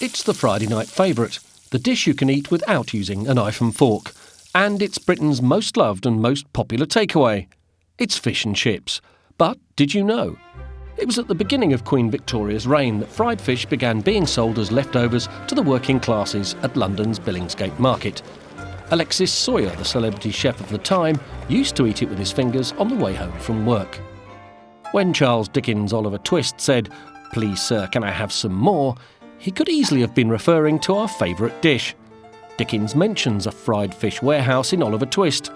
It's the Friday night favourite, the dish you can eat without using a knife and fork. And it's Britain's most loved and most popular takeaway. It's fish and chips. But did you know? It was at the beginning of Queen Victoria's reign that fried fish began being sold as leftovers to the working classes at London's Billingsgate market. Alexis Soyer, the celebrity chef of the time, used to eat it with his fingers on the way home from work. When Charles Dickens' Oliver Twist said, "Please sir, can I have some more?" he could easily have been referring to our favourite dish. Dickens mentions a fried fish warehouse in Oliver Twist.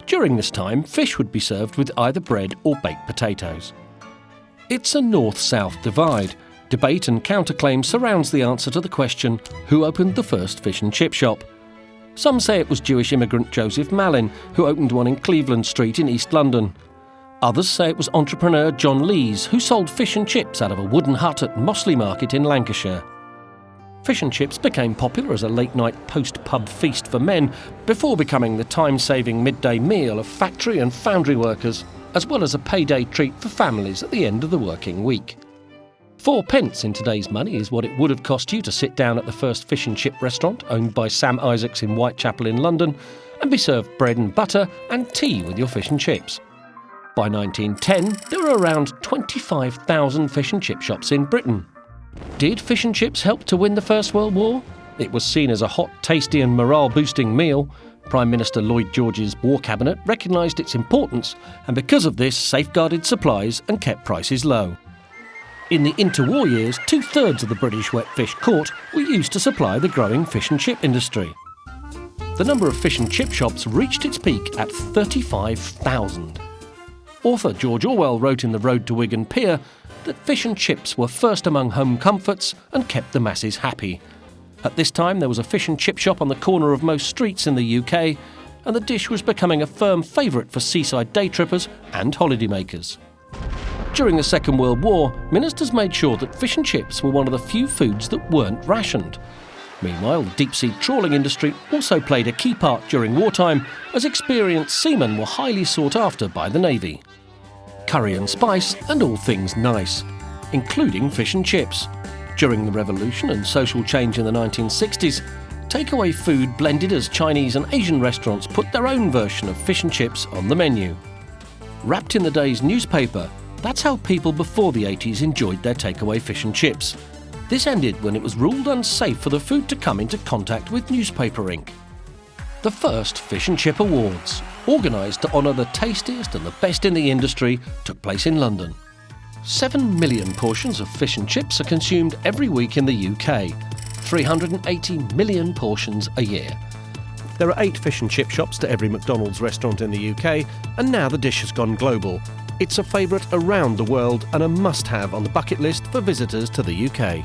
During this time, fish would be served with either bread or baked potatoes. It's a north-south divide. Debate and counterclaim surrounds the answer to the question, who opened the first fish and chip shop? Some say it was Jewish immigrant Joseph Malin, who opened one in Cleveland Street in East London. Others say it was entrepreneur John Lees, who sold fish and chips out of a wooden hut at Mossley Market in Lancashire. Fish and chips became popular as a late-night post-pub feast for men before becoming the time-saving midday meal of factory and foundry workers, as well as a payday treat for families at the end of the working week. 4p in today's money is what it would have cost you to sit down at the first fish and chip restaurant owned by Sam Isaacs in Whitechapel in London and be served bread and butter and tea with your fish and chips. By 1910, there were around 25,000 fish and chip shops in Britain. Did fish and chips help to win the First World War? It was seen as a hot, tasty and morale-boosting meal. Prime Minister Lloyd George's War Cabinet recognised its importance and because of this safeguarded supplies and kept prices low. In the interwar years, 2/3 of the British wet fish caught were used to supply the growing fish and chip industry. The number of fish and chip shops reached its peak at 35,000. Author George Orwell wrote in The Road to Wigan Pier that fish and chips were first among home comforts and kept the masses happy. At this time there was a fish and chip shop on the corner of most streets in the UK, and the dish was becoming a firm favourite for seaside day trippers and holidaymakers. During the Second World War, ministers made sure that fish and chips were one of the few foods that weren't rationed. Meanwhile, the deep-sea trawling industry also played a key part during wartime, as experienced seamen were highly sought after by the Navy. Curry and spice and all things nice, including fish and chips. During the Revolution and social change in the 1960s, takeaway food blended as Chinese and Asian restaurants put their own version of fish and chips on the menu. Wrapped in the day's newspaper, that's how people before the 80s enjoyed their takeaway fish and chips. This ended when it was ruled unsafe for the food to come into contact with newspaper ink. The first Fish and Chip Awards, organised to honour the tastiest and the best in the industry, took place in London. 7 million portions of fish and chips are consumed every week in the UK, 380 million portions a year. There are 8 fish and chip shops to every McDonald's restaurant in the UK, and now the dish has gone global. It's a favourite around the world and a must-have on the bucket list for visitors to the UK.